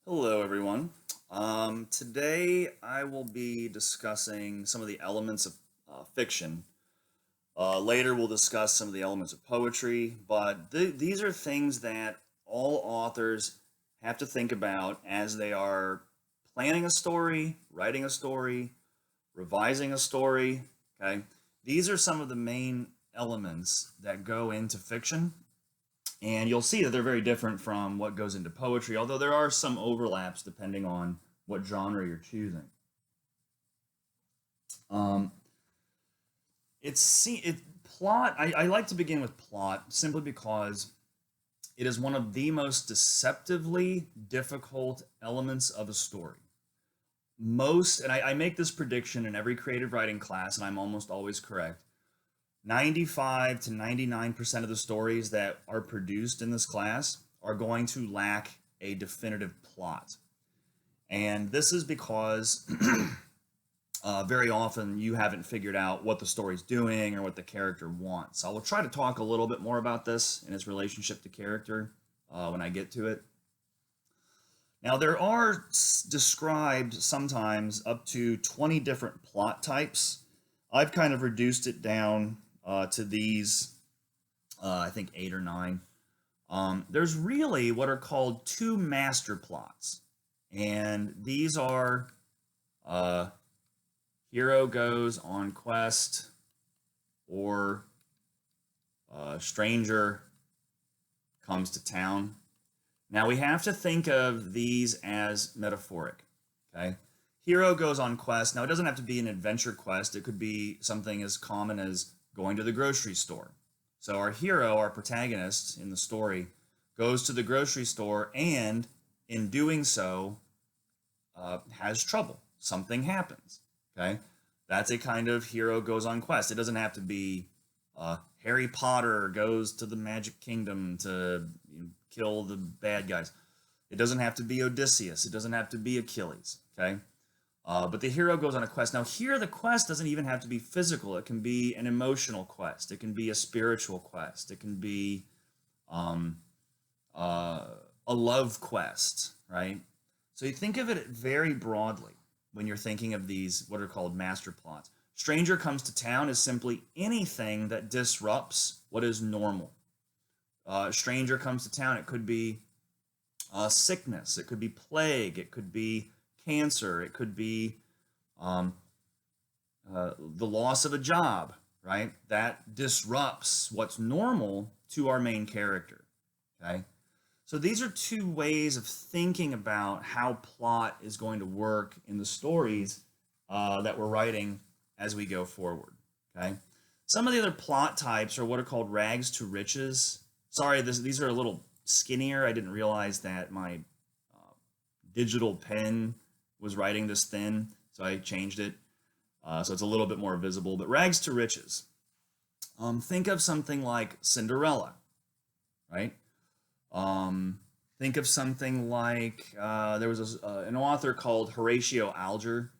Hello, everyone. Today I will be discussing some of the elements of fiction. Later we'll discuss some of the elements of poetry, but these are things that all authors have to think about as they are planning a story, writing a story, revising a story. Okay, these are some of the main elements that go into fiction, and you'll see that they're very different from what goes into poetry, although there are some overlaps depending on what genre you're choosing. Um, it plot. I like to begin with plot simply because it is one of the most deceptively difficult elements of a story. I make this prediction in every creative writing class, and I'm almost always correct. 95 to 99% of the stories that are produced in this class are going to lack a definitive plot. And this is because very often you haven't figured out what the story's doing or what the character wants. I will try to talk a little bit more about this in its relationship to character when I get to it. Now, there are described sometimes up to 20 different plot types. I've kind of reduced it down to these, I think 8 or 9. There's really what are called two master plots, and these are uh, hero goes on quest or stranger comes to town. Now we have to think of these as metaphoric. Okay, hero goes on quest. Now it doesn't have to be an adventure quest. It could be something as common as going to the grocery store. So our hero, our protagonist in the story, goes to the grocery store and in doing so has trouble. Something happens. Okay, that's a kind of hero goes on quest. It doesn't have to be Harry Potter goes to the Magic Kingdom to kill the bad guys. It doesn't have to be Odysseus. It doesn't have to be Achilles. Okay, but the hero goes on a quest. Now, here the quest doesn't even have to be physical. It can be an emotional quest. It can be a spiritual quest. It can be um, a love quest, right? So you think of it very broadly when you're thinking of these, what are called master plots. Stranger comes to town is simply anything that disrupts what is normal. Stranger comes to town. It could be sickness. It could be plague. It could be cancer. It could be um, the loss of a job, right? That disrupts what's normal to our main character. Okay. So these are two ways of thinking about how plot is going to work in the stories that we're writing as we go forward. Okay. Some of the other plot types are what are called rags to riches. Sorry, these are a little skinnier. I didn't realize that my digital pen was writing this thin, so I changed it. So it's a little bit more visible. But rags to riches. Think of something like Cinderella, right? Think of something like there was an author called Horatio Alger,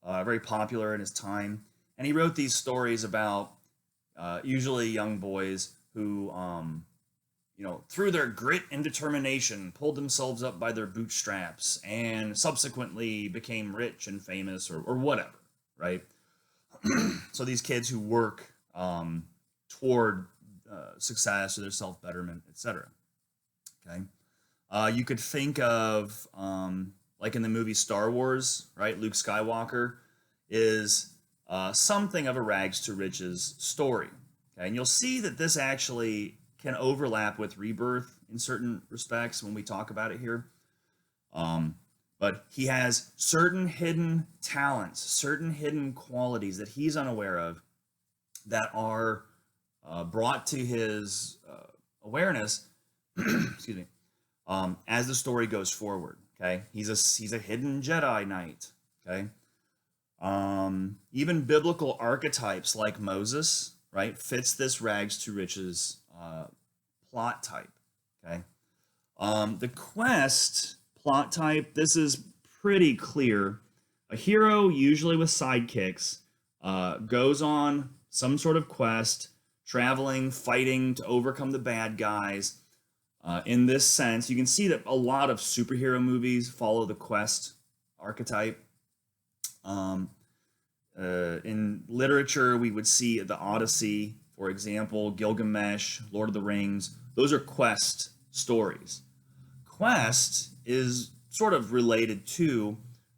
very popular in his time, and he wrote these stories about usually young boys who, through their grit and determination, pulled themselves up by their bootstraps and subsequently became rich and famous or whatever, right? So these kids who work toward success or their self betterment, etc. Okay. You could think of, like in the movie Star Wars, right? Luke Skywalker is something of a rags to riches story. Okay. And you'll see that this actually can overlap with Rebirth in certain respects when we talk about it here. But he has certain hidden talents, certain hidden qualities that he's unaware of that are brought to his awareness excuse me, as the story goes forward. Okay, he's a hidden Jedi Knight. Okay, even biblical archetypes like Moses, right, fits this rags to riches plot type. Okay, the quest plot type. This is pretty clear. A hero, usually with sidekicks, goes on some sort of quest, traveling, fighting to overcome the bad guys. In this sense, you can see that a lot of superhero movies follow the quest archetype. Um, in literature, we would see the Odyssey, for example, Gilgamesh, Lord of the Rings. Those are quest stories. Quest is sort of related to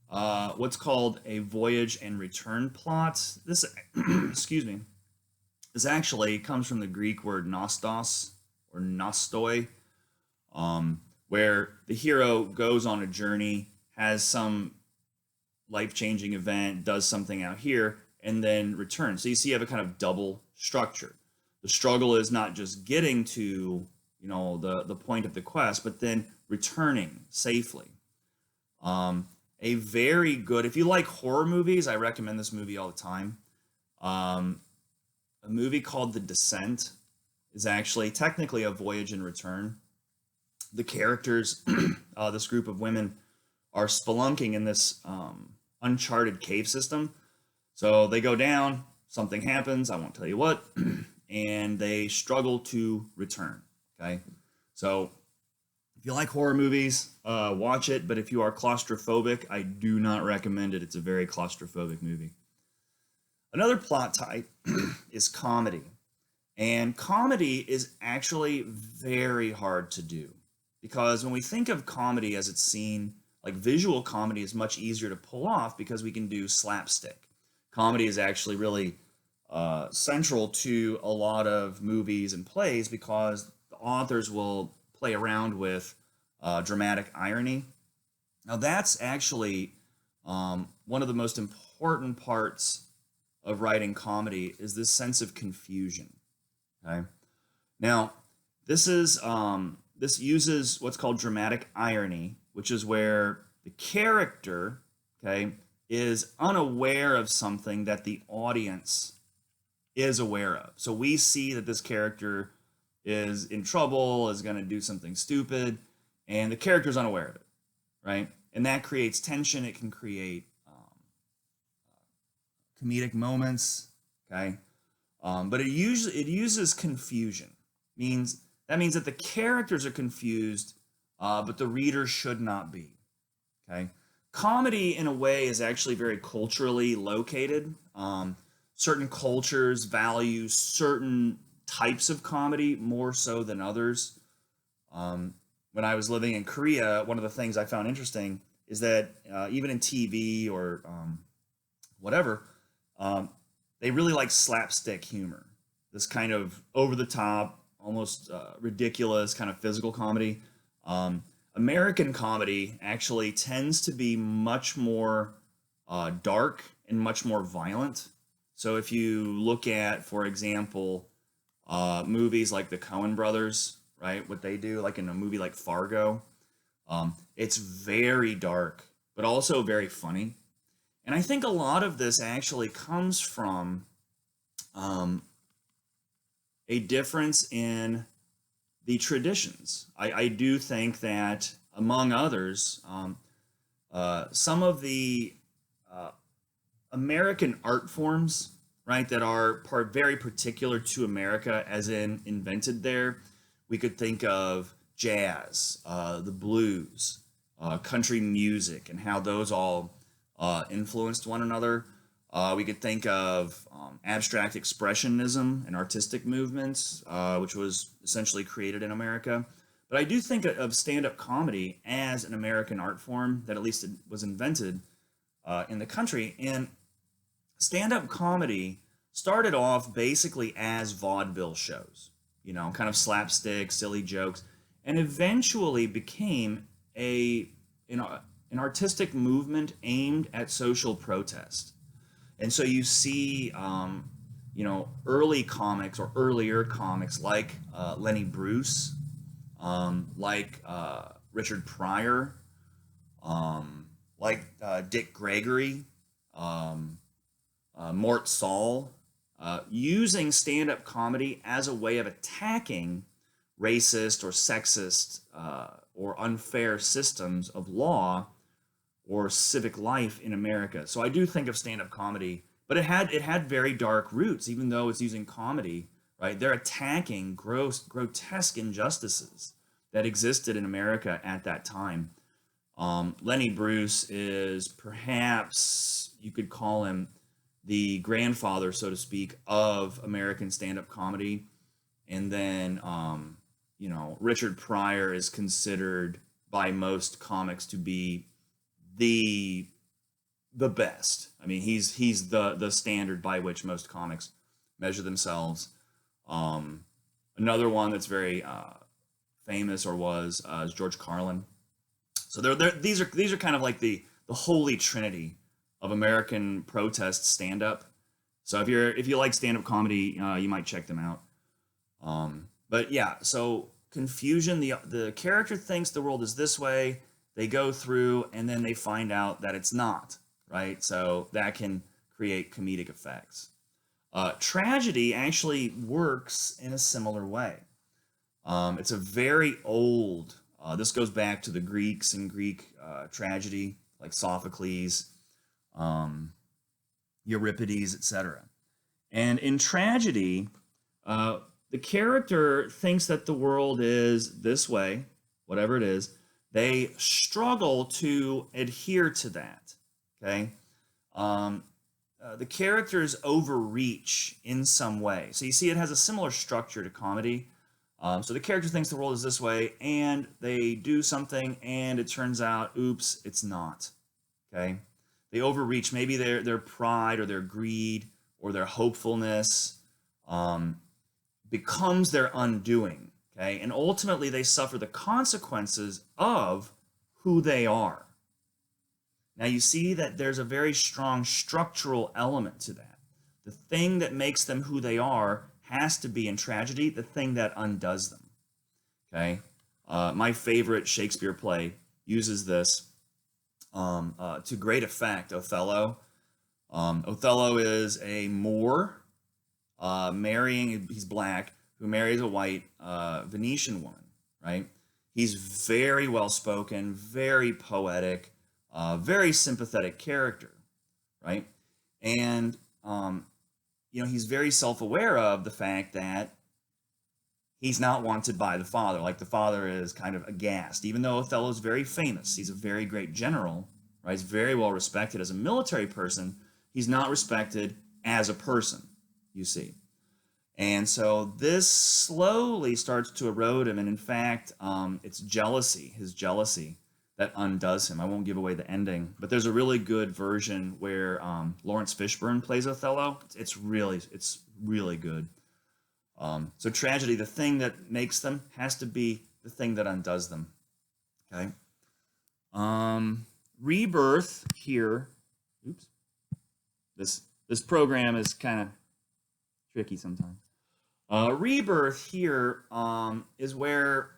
what's called a voyage and return plot. This, excuse me, this actually comes from the Greek word nostos or nostoi, where the hero goes on a journey, has some life-changing event, does something out here, and then returns. So you see, you have a kind of double structure. The struggle is not just getting to, the point of the quest, but then returning safely. A very good, if you like horror movies, I recommend this movie all the time. A movie called The Descent is actually technically a voyage and return. The characters, this group of women, are spelunking in this uncharted cave system. So they go down, something happens, I won't tell you what, and they struggle to return. Okay, so if you like horror movies, watch it. But if you are claustrophobic, I do not recommend it. It's a very claustrophobic movie. Another plot type is comedy. And comedy is actually very hard to do because when we think of comedy as it's seen, like visual comedy is much easier to pull off because we can do slapstick. Comedy is actually really central to a lot of movies and plays because the authors will play around with dramatic irony. Now that's actually one of the most important parts of writing comedy is this sense of confusion. Okay. Now, this uses what's called dramatic irony, which is where the character, okay, is unaware of something that the audience is aware of. So we see that this character is in trouble, is going to do something stupid, and the character is unaware of it, right? And that creates tension. It can create comedic moments, okay? But it uses confusion. Means that the characters are confused, but the reader should not be. Okay, comedy in a way is actually very culturally located. Certain cultures value certain types of comedy more so than others. When I was living in Korea, one of the things I found interesting is that even in TV or whatever. They really like slapstick humor, this kind of over-the-top, almost ridiculous kind of physical comedy. American comedy actually tends to be much more dark and much more violent. So if you look at, for example, movies like the Coen brothers, right, what they do, like in a movie like Fargo, it's very dark, but also very funny. And I think a lot of this actually comes from a difference in the traditions. I do think that, among others, some of the American art forms, right, that are very particular to America, as in invented there, we could think of jazz, the blues, country music, and how those all influenced one another. We could think of abstract expressionism and artistic movements, which was essentially created in America. But I do think of stand-up comedy as an American art form that at least it was invented in the country. And stand-up comedy started off basically as vaudeville shows, kind of slapstick, silly jokes, and eventually became an artistic movement aimed at social protest. And so you see, early comics or earlier comics like Lenny Bruce, like Richard Pryor, like Dick Gregory, Mort Saul, using stand-up comedy as a way of attacking racist or sexist or unfair systems of law or civic life in America. So I do think of stand-up comedy, but it had very dark roots, even though it's using comedy, right? They're attacking grotesque injustices that existed in America at that time. Lenny Bruce is perhaps, you could call him the grandfather, so to speak, of American stand-up comedy. And then, Richard Pryor is considered by most comics to be the best. I mean, he's the standard by which most comics measure themselves. Another one that's very famous or was is George Carlin. So these are kind of like the holy trinity of American protest stand-up. So if you like stand-up comedy, you might check them out. But yeah, so confusion. The character thinks the world is this way. They go through, and then they find out that it's not. Right. So that can create comedic effects. Tragedy actually works in a similar way. It's a very old. This goes back to the Greeks and Greek tragedy, like Sophocles, Euripides, etc. And in tragedy, the character thinks that the world is this way, whatever it is. They struggle to adhere to that. Okay. The characters overreach in some way. So you see it has a similar structure to comedy. So the character thinks the world is this way, and they do something, and it turns out, oops, it's not. Okay. They overreach. Maybe their pride or their greed or their hopefulness becomes their undoing. Okay. And ultimately they suffer the consequences of who they are. Now you see that there's a very strong structural element to that. The thing that makes them who they are has to be in tragedy the thing that undoes them. Okay, my favorite Shakespeare play uses this to great effect. Othello. Othello is a Moor he's black, who marries a white Venetian woman. Right? He's very well spoken, very poetic. Very sympathetic character, right? And, he's very self-aware of the fact that he's not wanted by the father. Like the father is kind of aghast, even though Othello is very famous. He's a very great general, right? He's very well respected as a military person. He's not respected as a person, you see. And so this slowly starts to erode him. And in fact, it's his jealousy, that undoes him. I won't give away the ending, but there's a really good version where Lawrence Fishburne plays Othello. It's really good. So tragedy, the thing that makes them, has to be the thing that undoes them. Okay. Rebirth here. Oops. This program is kind of tricky sometimes. Rebirth here is where,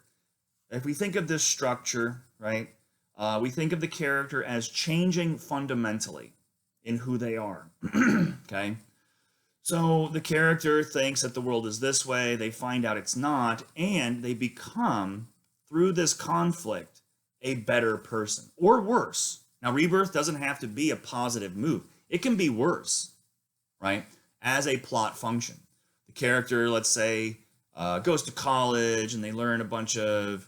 if we think of this structure, right? We think of the character as changing fundamentally in who they are. Okay? So the character thinks that the world is this way, they find out it's not, and they become, through this conflict, a better person. Or worse. Now, rebirth doesn't have to be a positive move. It can be worse, right? As a plot function. The character, let's say, goes to college and they learn a bunch of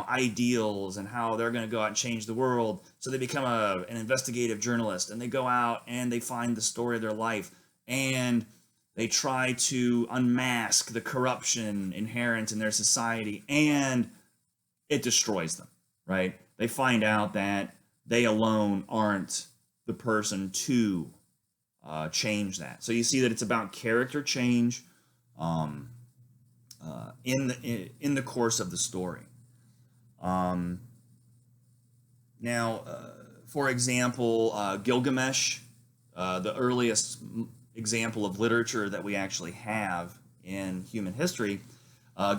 ideals and how they're going to go out and change the world. So they become an investigative journalist, and they go out and they find the story of their life, and they try to unmask the corruption inherent in their society, and it destroys them, right? They find out that they alone aren't the person to change that. So you see that it's about character change in the course of the story. Now, for example, Gilgamesh, the earliest example of literature that we actually have in human history,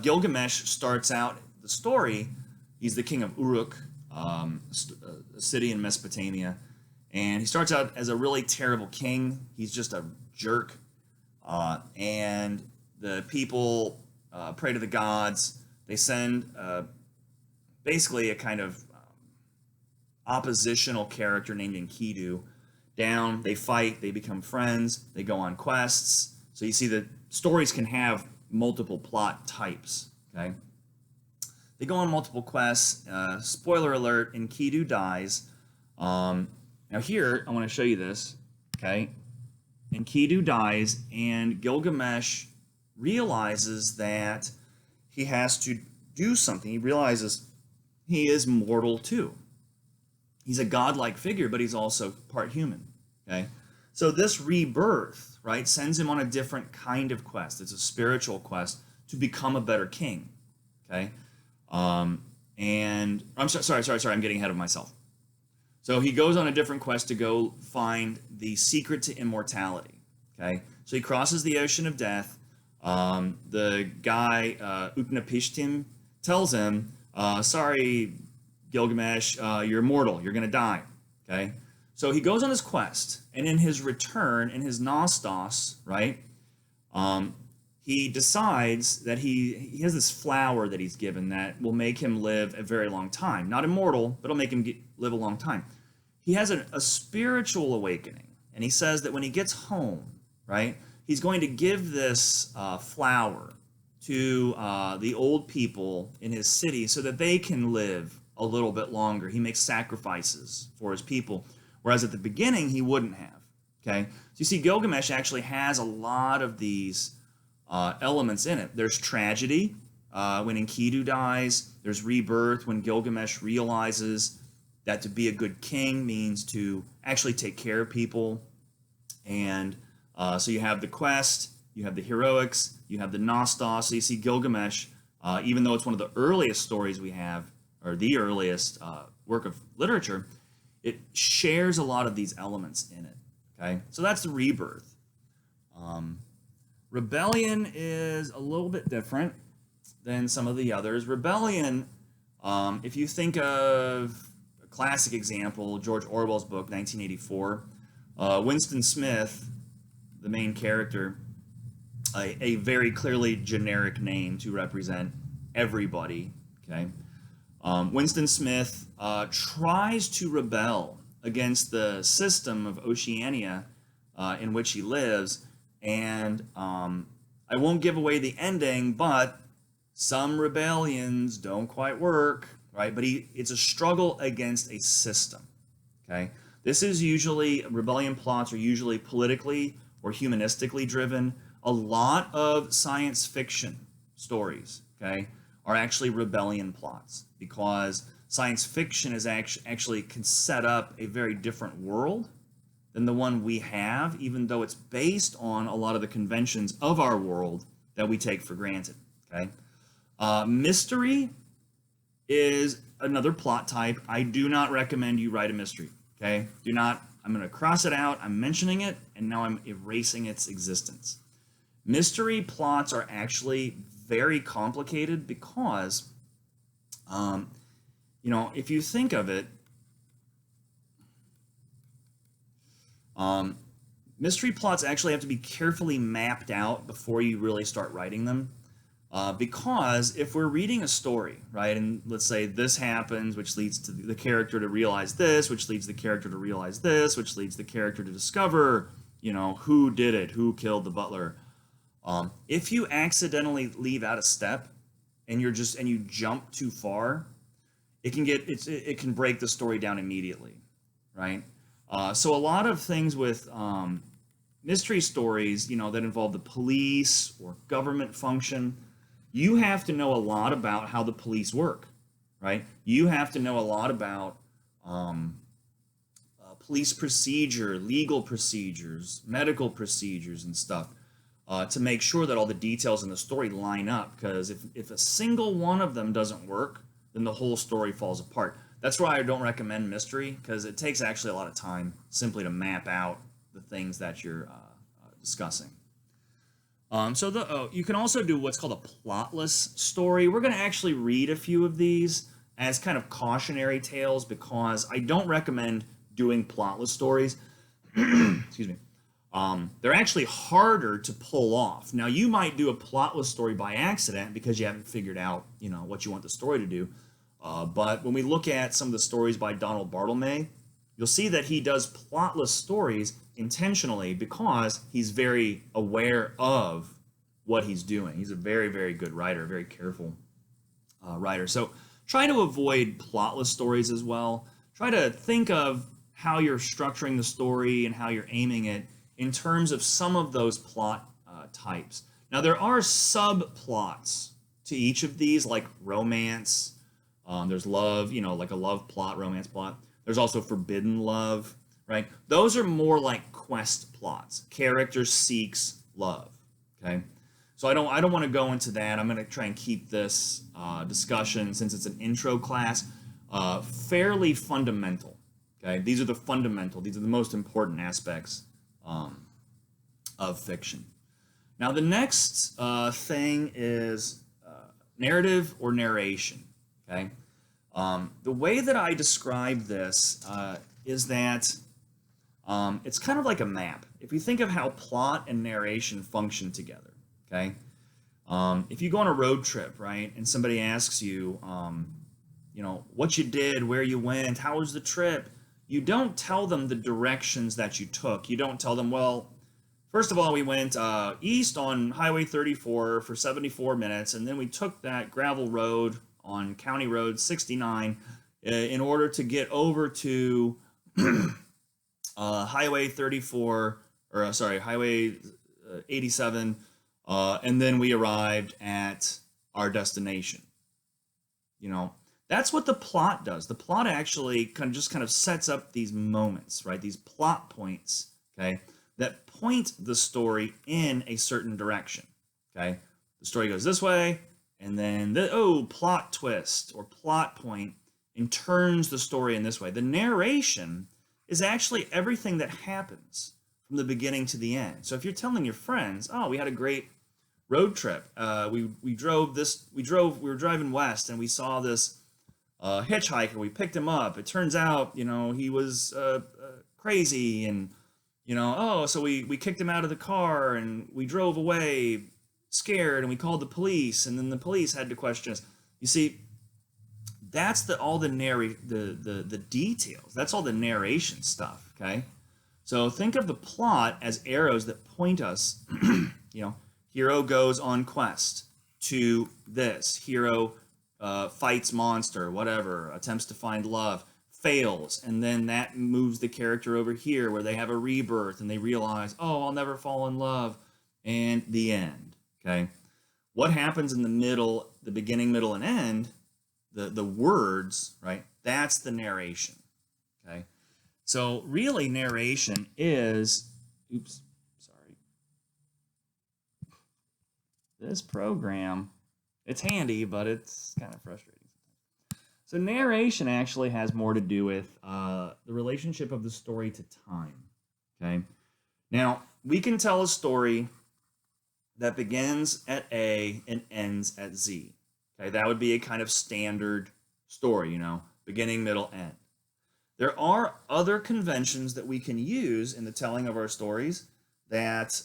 Gilgamesh starts out the story. He's the king of Uruk, a city in Mesopotamia, and he starts out as a really terrible king. He's just a jerk, and the people pray to the gods. They send basically a kind of oppositional character named Enkidu down. They fight, they become friends, they go on quests. So you see that stories can have multiple plot types, okay? They go on multiple quests. Spoiler alert, Enkidu dies. Now here, I want to show you this, okay? Enkidu dies, and Gilgamesh realizes that he has to do something. He realizes he is mortal too. He's a godlike figure, but he's also part human, okay? So this rebirth, right, sends him on a different kind of quest. It's a spiritual quest to become a better king, okay? And I'm sorry, I'm getting ahead of myself. So he goes on a different quest to go find the secret to immortality, okay? So he crosses the ocean of death. The guy, Utnapishtim, tells him, sorry, Gilgamesh, you're immortal, you're gonna die, okay? So he goes on his quest, and in his return, in his Nostos, right, he decides that he has this flower that he's given that will make him live a very long time. Not immortal, but it'll make him live a long time. He has a spiritual awakening, and he says that when he gets home, right, he's going to give this flower to the old people in his city so that they can live a little bit longer. He makes sacrifices for his people, whereas at the beginning he wouldn't have, okay? So you see, Gilgamesh actually has a lot of these elements in it. There's tragedy when Enkidu dies. There's rebirth when Gilgamesh realizes that to be a good king means to actually take care of people. And so you have the quest, you have the heroics, you have the Nostos. So you see Gilgamesh, even though it's one of the earliest stories we have, or the earliest work of literature, it shares a lot of these elements in it, okay? So that's the rebirth. Rebellion is a little bit different than some of the others. Rebellion, if you think of a classic example, George Orwell's book, 1984, Winston Smith, the main character, a very clearly generic name to represent everybody, okay? Winston Smith tries to rebel against the system of Oceania in which he lives, and I won't give away the ending, but some rebellions don't quite work, right? But it's a struggle against a system, okay? This is usually, rebellion plots are usually politically or humanistically driven. A lot of science fiction stories, okay, are actually rebellion plots, because science fiction is actually can set up a very different world than the one we have, even though it's based on a lot of the conventions of our world that we take for granted, okay? Mystery is another plot type. I do not recommend you write a mystery, okay? Do not, I'm going to cross it out, I'm mentioning it, and now I'm erasing its existence. Mystery plots are actually very complicated because, you know, if you think of it, mystery plots actually have to be carefully mapped out before you really start writing them. Because if we're reading a story, right, and let's say this happens, which leads to the character to realize this, which leads the character to realize this, which leads the character to discover, you know, who did it, who killed the butler. If you accidentally leave out a step and you jump too far, it can break the story down immediately, right? So a lot of things with mystery stories, you know, that involve the police or government function, you have to know a lot about how the police work, right? You have to know a lot about police procedure, legal procedures, medical procedures and stuff to make sure that all the details in the story line up, because if a single one of them doesn't work, then the whole story falls apart. That's why I don't recommend mystery, because it takes actually a lot of time simply to map out the things that you're discussing. You can also do what's called a plotless story. We're going to actually read a few of these as kind of cautionary tales, because I don't recommend doing plotless stories. Excuse me. They're actually harder to pull off. Now, you might do a plotless story by accident because you haven't figured out, you know, what you want the story to do. But when we look at some of the stories by Donald Barthelme, you'll see that he does plotless stories intentionally because he's very aware of what he's doing. He's a very, very good writer, very careful. writer. So try to avoid plotless stories as well. Try to think of how you're structuring the story and how you're aiming it in terms of some of those plot types. Now, there are subplots to each of these, like romance. There's love, like a love plot, romance plot. There's also forbidden love, right? Those are more like quest plots. Character seeks love, okay? So I don't want to go into that. I'm going to try and keep this discussion, since it's an intro class, fairly fundamental, okay? These are the most important aspects of fiction. Now, the next thing is narrative or narration, okay? The way that I describe this is that it's kind of like a map. If you think of how plot and narration function together, okay? If you go on a road trip, right, and somebody asks you, what you did, where you went, how was the trip, you don't tell them the directions that you took. You don't tell them, well, first of all, we went east on Highway 34 for 74 minutes, and then we took that gravel road on County Road 69 in order to get over to Highway 87, and then we arrived at our destination. That's what the plot does. The plot actually kind of sets up these moments, right? These plot points, okay, that point the story in a certain direction, okay? The story goes this way, and then plot twist or plot point, and turns the story in this way. The narration is actually everything that happens from the beginning to the end. So if you're telling your friends, oh, we had a great road trip. We were driving west and we saw this hitchhiker. We picked him up. It turns out, he was crazy, and so we kicked him out of the car and we drove away scared, and we called the police, and then the police had to question us. You see, that's all the details. That's all the narration stuff, okay? So think of the plot as arrows that point us, hero goes on quest to this. Hero fights monster, whatever, attempts to find love, fails, and then that moves the character over here where they have a rebirth and they realize, oh, I'll never fall in love, and the end, okay? What happens in the middle, the beginning, middle, and end, the words, right? That's the narration, okay? So really narration is, this program, it's handy, but it's kind of frustrating. So narration actually has more to do with the relationship of the story to time, okay? Now, we can tell a story that begins at A and ends at Z, okay? That would be a kind of standard story, beginning, middle, end. There are other conventions that we can use in the telling of our stories that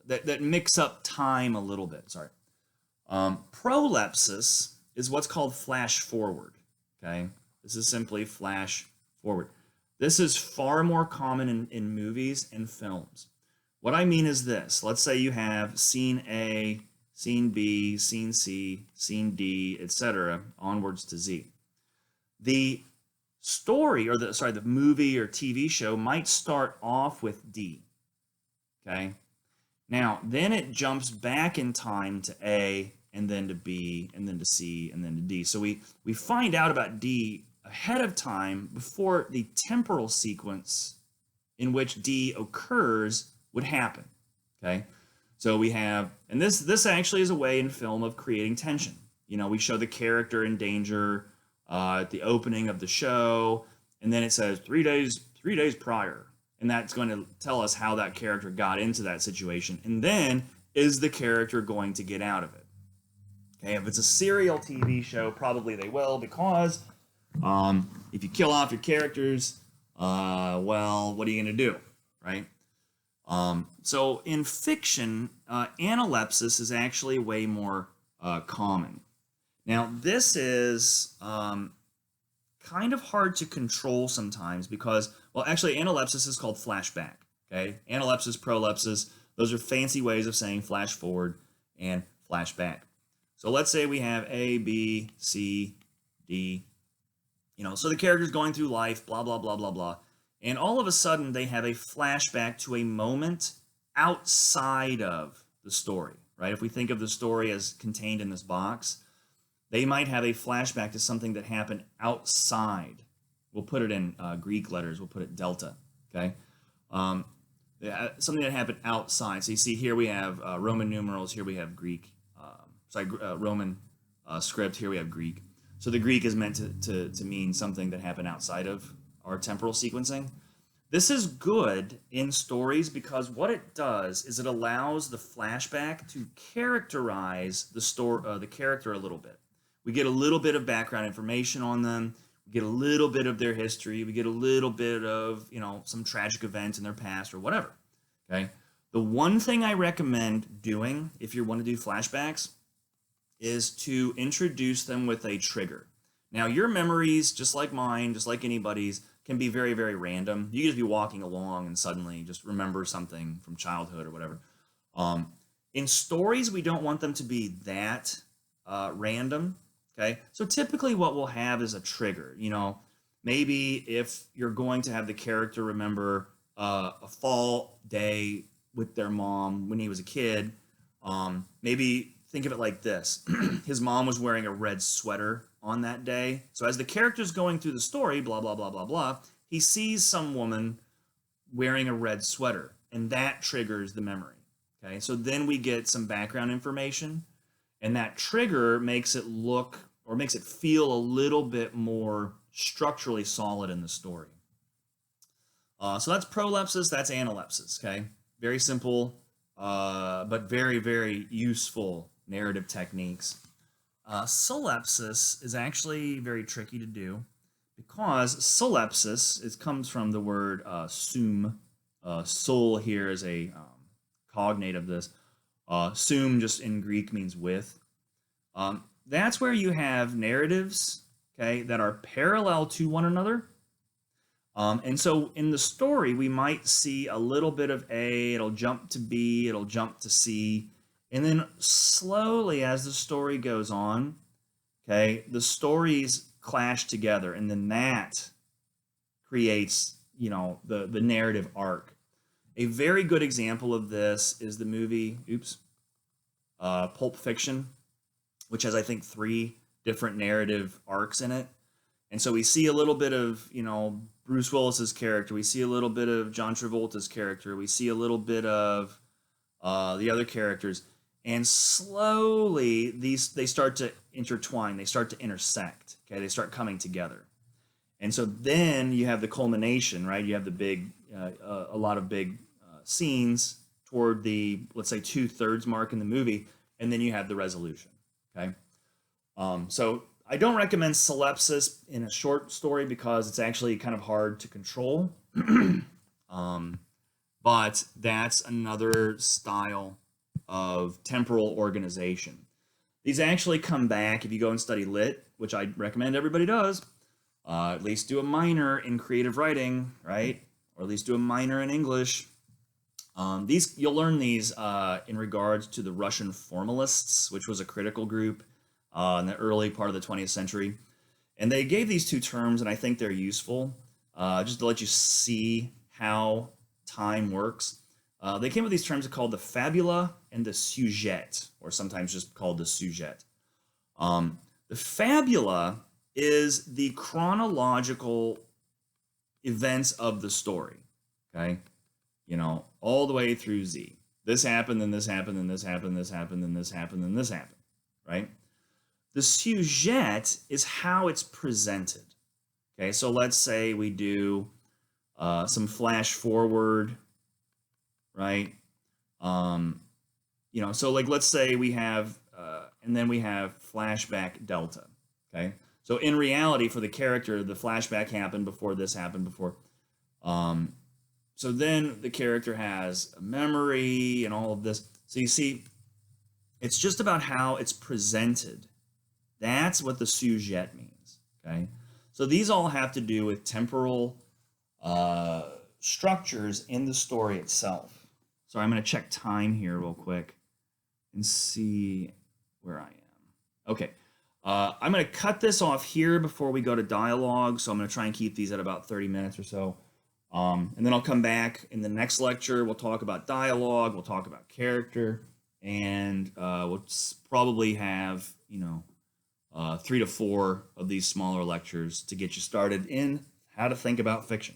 that mix up time a little bit. Sorry. Prolepsis is what's called flash forward. Okay, this is simply flash forward. This is far more common in movies and films. What I mean is this: let's say you have scene A, scene B, scene C, scene D, etc., onwards to Z. The story, or the movie or TV show might start off with D. Okay. Now, then it jumps back in time to A, and then to B, and then to C, and then to D. So we find out about D ahead of time before the temporal sequence in which D occurs would happen. Okay. So we have, and this actually is a way in film of creating tension. We show the character in danger at the opening of the show, and then it says 3 days prior. And that's going to tell us how that character got into that situation. And then, is the character going to get out of it? Okay, if it's a serial TV show, probably they will, because if you kill off your characters, well, what are you going to do, right? So in fiction, analepsis is actually way more common. Now, this is kind of hard to control sometimes because, well, actually, analepsis is called flashback, okay? Analepsis, prolepsis, those are fancy ways of saying flash forward. and flashback. So let's say we have A, B, C, D, so the character's going through life, blah, blah, blah, blah, blah. And all of a sudden they have a flashback to a moment outside of the story, right? If we think of the story as contained in this box, they might have a flashback to something that happened outside. We'll put it in Greek letters. We'll put it delta, okay? Something that happened outside. So you see here we have Roman numerals. Here we have Greek. Roman script. Here we have Greek. So the Greek is meant to mean something that happened outside of our temporal sequencing. This is good in stories because what it does is it allows the flashback to characterize the character a little bit. We get a little bit of background information on them. We get a little bit of their history. We get a little bit of, some tragic event in their past or whatever. Okay. The one thing I recommend doing if you want to do flashbacks is to introduce them with a trigger. Now, your memories, just like mine, just like anybody's, can be very, very random. You could just be walking along and suddenly just remember something from childhood or whatever. In stories, we don't want them to be that random. Okay, so typically what we'll have is a trigger. Maybe if you're going to have the character remember a fall day with their mom when he was a kid, maybe think of it like this. His mom was wearing a red sweater on that day. So as the character's going through the story, blah, blah, blah, blah, blah, he sees some woman wearing a red sweater, and that triggers the memory. Okay, so then we get some background information, and that trigger makes it look or makes it feel a little bit more structurally solid in the story. So that's prolepsis, that's analepsis, okay? Very simple, but very, very useful narrative techniques. Solepsis is actually very tricky to do because solepsis comes from the word sum. Sol here is a cognate of this. Sum just in Greek means with. That's where you have narratives, okay, that are parallel to one another. And so in the story, we might see a little bit of A, it'll jump to B, it'll jump to C. And then slowly as the story goes on, okay, the stories clash together. And then that creates, the narrative arc. A very good example of this is the movie, Pulp Fiction, which has, I think, 3 different narrative arcs in it. And so we see a little bit of, Bruce Willis's character. We see a little bit of John Travolta's character. We see a little bit of the other characters. And slowly, they start to intertwine. They start to intersect. Okay, they start coming together. And so then you have the culmination, right? You have the big, a lot of big scenes toward the, let's say, 2/3 mark in the movie. And then you have the resolution. Okay. So I don't recommend solepsis in a short story because it's actually kind of hard to control. But that's another style of temporal organization. These actually come back if you go and study lit, which I recommend everybody does. At least do a minor in creative writing, right? Or at least do a minor in English. You'll learn these in regards to the Russian formalists, which was a critical group in the early part of the 20th century. And they gave these 2 terms, and I think they're useful, just to let you see how time works. They came with these terms called the fabula and the sujet, or sometimes just called the sujet. The fabula is the chronological events of the story, okay? All the way through Z. This happened, then this happened, then this happened, this happened, then this happened, then this happened, right? The sujet is how it's presented. Okay, so let's say we do some flash forward, right? So like let's say we have, and then we have flashback delta. Okay, so in reality, for the character, the flashback happened before this happened before. So then the character has a memory and all of this. So you see, it's just about how it's presented. That's what the sujet means, okay? So these all have to do with temporal structures in the story itself. So I'm going to check time here real quick. and see where I am. Okay. I'm going to cut this off here before we go to dialogue. So I'm going to try and keep these at about 30 minutes or so. And then I'll come back in the next lecture. We'll talk about dialogue. We'll talk about character. And we'll probably have, 3 to 4 of these smaller lectures to get you started in how to think about fiction.